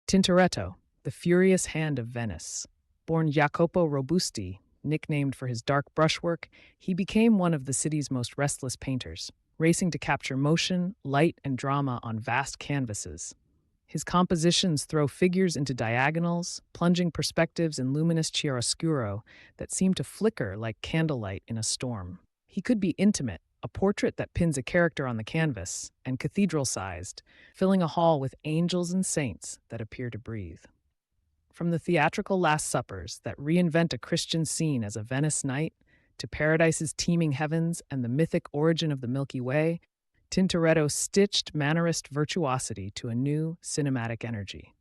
Tintoretto, the furious hand of Venice. Born Jacopo Robusti, nicknamed for his dark brushwork, he became one of the city's most restless painters, racing to capture motion, light, and drama on vast canvases. His compositions throw figures into diagonals, plunging perspectives in luminous chiaroscuro that seem to flicker like candlelight in a storm. He could be intimate, a portrait that pins a character on the canvas, and cathedral-sized, filling a hall with angels and saints that appear to breathe. From the theatrical Last Suppers that reinvent a Christian scene as a Venice night, to Paradise's teeming heavens and the mythic origin of the Milky Way, Tintoretto stitched Mannerist virtuosity to a new cinematic energy.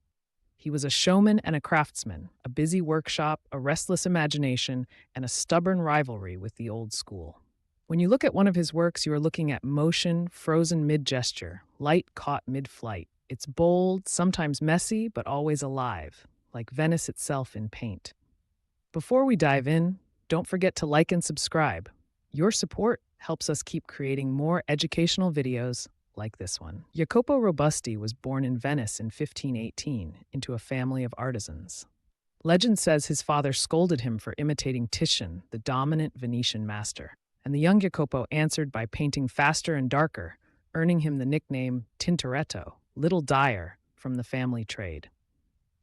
He was a showman and a craftsman, a busy workshop, a restless imagination, and a stubborn rivalry with the old school. When you look at one of his works, you are looking at motion frozen mid-gesture, light caught mid-flight. It's bold, sometimes messy, but always alive, like Venice itself in paint. Before we dive in, don't forget to like and subscribe. Your support helps us keep creating more educational videos like this one. Jacopo Robusti was born in Venice in 1518 into a family of artisans. Legend says his father scolded him for imitating Titian, the dominant Venetian master, and the young Jacopo answered by painting faster and darker, earning him the nickname Tintoretto, Little Dyer, from the family trade.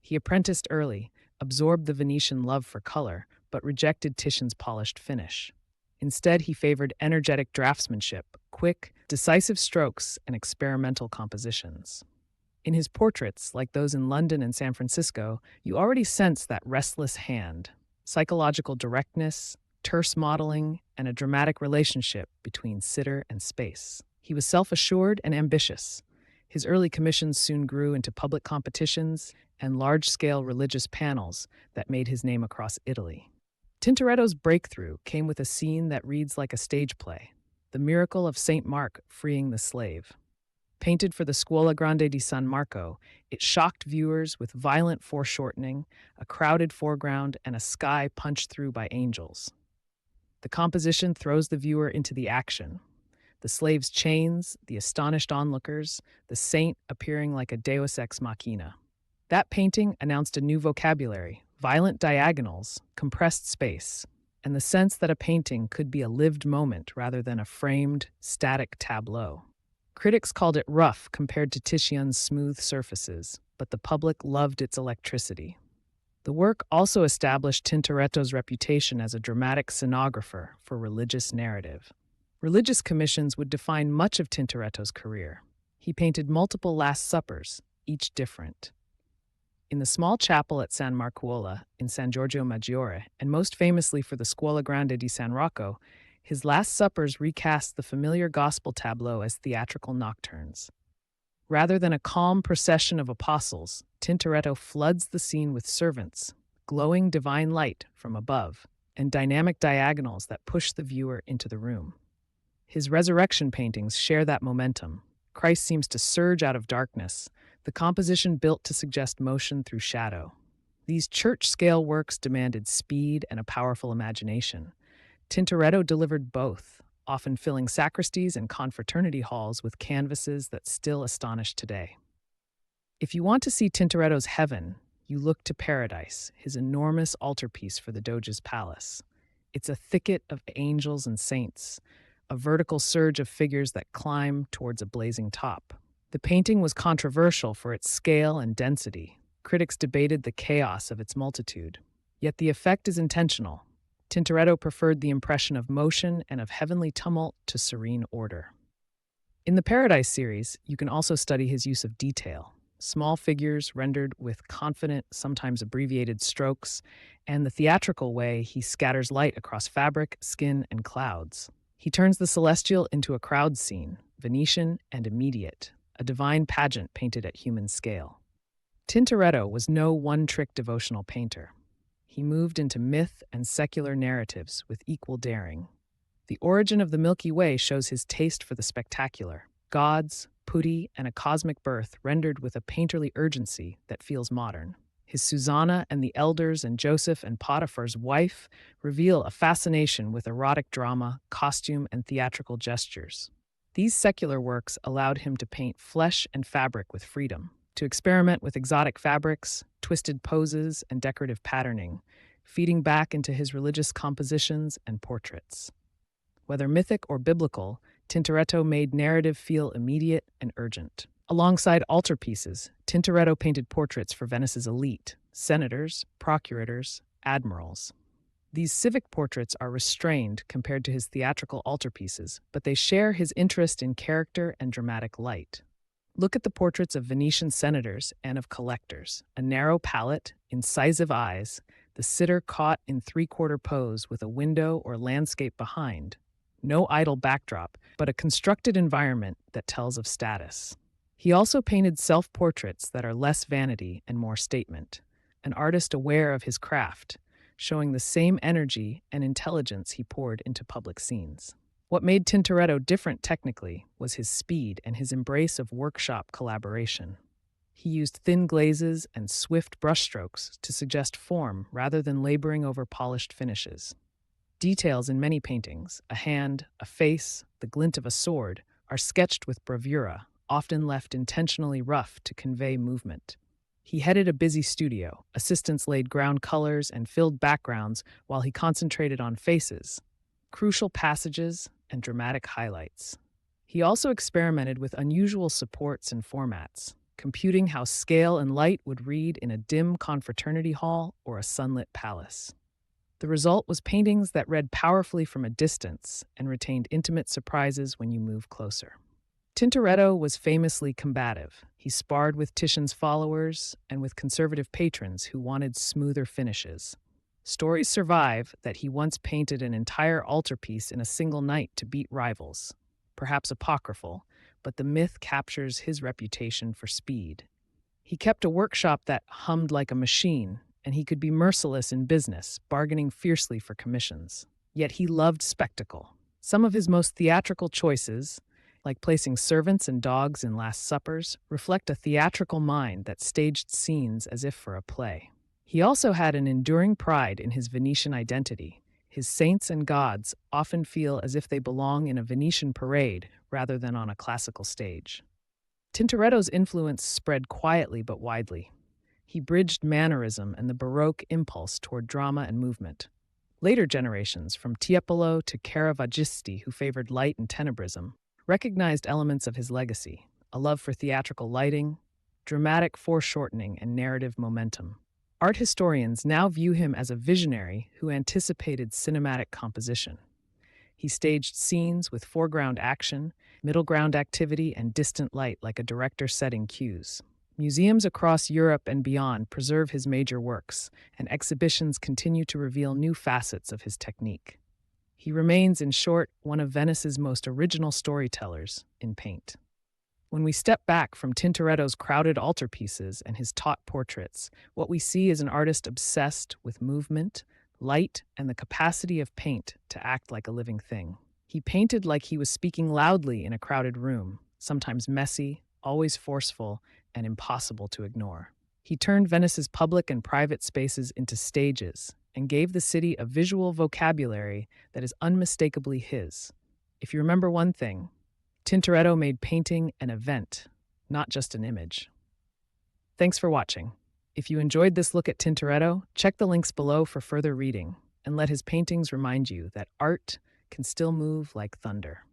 He apprenticed early, absorbed the Venetian love for color, but rejected Titian's polished finish. Instead, he favored energetic draftsmanship, quick, decisive strokes, and experimental compositions. In his portraits, like those in London and San Francisco, you already sense that restless hand, psychological directness, terse modeling, and a dramatic relationship between sitter and space. He was self-assured and ambitious. His early commissions soon grew into public competitions and large-scale religious panels that made his name across Italy. Tintoretto's breakthrough came with a scene that reads like a stage play, the miracle of St. Mark freeing the slave. Painted for the Scuola Grande di San Marco, it shocked viewers with violent foreshortening, a crowded foreground, and a sky punched through by angels. The composition throws the viewer into the action. The slave's chains, the astonished onlookers, the saint appearing like a deus ex machina. That painting announced a new vocabulary, violent diagonals, compressed space, and the sense that a painting could be a lived moment rather than a framed, static tableau. Critics called it rough compared to Titian's smooth surfaces, but the public loved its electricity. The work also established Tintoretto's reputation as a dramatic scenographer for religious narrative. Religious commissions would define much of Tintoretto's career. He painted multiple Last Suppers, each different. In the small chapel at San Marcuola in San Giorgio Maggiore, and most famously for the Scuola Grande di San Rocco, his Last Suppers recast the familiar gospel tableau as theatrical nocturnes. Rather than a calm procession of apostles, Tintoretto floods the scene with servants, glowing divine light from above, and dynamic diagonals that push the viewer into the room. His resurrection paintings share that momentum. Christ seems to surge out of darkness, the composition built to suggest motion through shadow. These church-scale works demanded speed and a powerful imagination. Tintoretto delivered both, often filling sacristies and confraternity halls with canvases that still astonish today. If you want to see Tintoretto's heaven, you look to Paradise, his enormous altarpiece for the Doge's palace. It's a thicket of angels and saints, a vertical surge of figures that climb towards a blazing top. The painting was controversial for its scale and density. Critics debated the chaos of its multitude. Yet the effect is intentional. Tintoretto preferred the impression of motion and of heavenly tumult to serene order. In the Paradise series, you can also study his use of detail, small figures rendered with confident, sometimes abbreviated strokes, and the theatrical way he scatters light across fabric, skin, and clouds. He turns the celestial into a crowd scene, Venetian and immediate, a divine pageant painted at human scale. Tintoretto was no one-trick devotional painter. He moved into myth and secular narratives with equal daring. The origin of the Milky Way shows his taste for the spectacular, gods, putti, and a cosmic birth rendered with a painterly urgency that feels modern. His Susanna and the elders and Joseph and Potiphar's wife reveal a fascination with erotic drama, costume, and theatrical gestures. These secular works allowed him to paint flesh and fabric with freedom. to experiment with exotic fabrics, twisted poses, and decorative patterning, feeding back into his religious compositions and portraits. Whether mythic or biblical, Tintoretto made narrative feel immediate and urgent. Alongside altarpieces, Tintoretto painted portraits for Venice's elite, senators, procurators, admirals. These civic portraits are restrained compared to his theatrical altarpieces, but they share his interest in character and dramatic light. Look at the portraits of Venetian senators and of collectors, a narrow palette, incisive eyes, the sitter caught in three-quarter pose with a window or landscape behind. No idle backdrop, but a constructed environment that tells of status. He also painted self-portraits that are less vanity and more statement, an artist aware of his craft, showing the same energy and intelligence he poured into public scenes. What made Tintoretto different technically was his speed and his embrace of workshop collaboration. He used thin glazes and swift brushstrokes to suggest form rather than laboring over polished finishes. Details in many paintings, a hand, a face, the glint of a sword, are sketched with bravura, often left intentionally rough to convey movement. He headed a busy studio. Assistants laid ground colors and filled backgrounds while he concentrated on faces, crucial passages, and dramatic highlights. He also experimented with unusual supports and formats, computing how scale and light would read in a dim confraternity hall or a sunlit palace. The result was paintings that read powerfully from a distance and retained intimate surprises when you move closer. Tintoretto was famously combative. He sparred with Titian's followers and with conservative patrons who wanted smoother finishes. Stories survive that he once painted an entire altarpiece in a single night to beat rivals, perhaps apocryphal, but the myth captures his reputation for speed. He kept a workshop that hummed like a machine, and he could be merciless in business, bargaining fiercely for commissions. Yet he loved spectacle. Some of his most theatrical choices, like placing servants and dogs in Last Suppers, reflect a theatrical mind that staged scenes as if for a play. He also had an enduring pride in his Venetian identity. His saints and gods often feel as if they belong in a Venetian parade rather than on a classical stage. Tintoretto's influence spread quietly but widely. He bridged Mannerism and the Baroque impulse toward drama and movement. Later generations, from Tiepolo to Caravaggisti, who favored light and tenebrism, recognized elements of his legacy, a love for theatrical lighting, dramatic foreshortening, and narrative momentum. Art historians now view him as a visionary who anticipated cinematic composition. He staged scenes with foreground action, middle ground activity, and distant light like a director setting cues. Museums across Europe and beyond preserve his major works, and exhibitions continue to reveal new facets of his technique. He remains, in short, one of Venice's most original storytellers in paint. When we step back from Tintoretto's crowded altarpieces and his taut portraits, what we see is an artist obsessed with movement, light, and the capacity of paint to act like a living thing. He painted like he was speaking loudly in a crowded room, sometimes messy, always forceful, and impossible to ignore. He turned Venice's public and private spaces into stages and gave the city a visual vocabulary that is unmistakably his. If you remember one thing, Tintoretto made painting an event, not just an image. Thanks for watching. If you enjoyed this look at Tintoretto, check the links below for further reading, and let his paintings remind you that art can still move like thunder.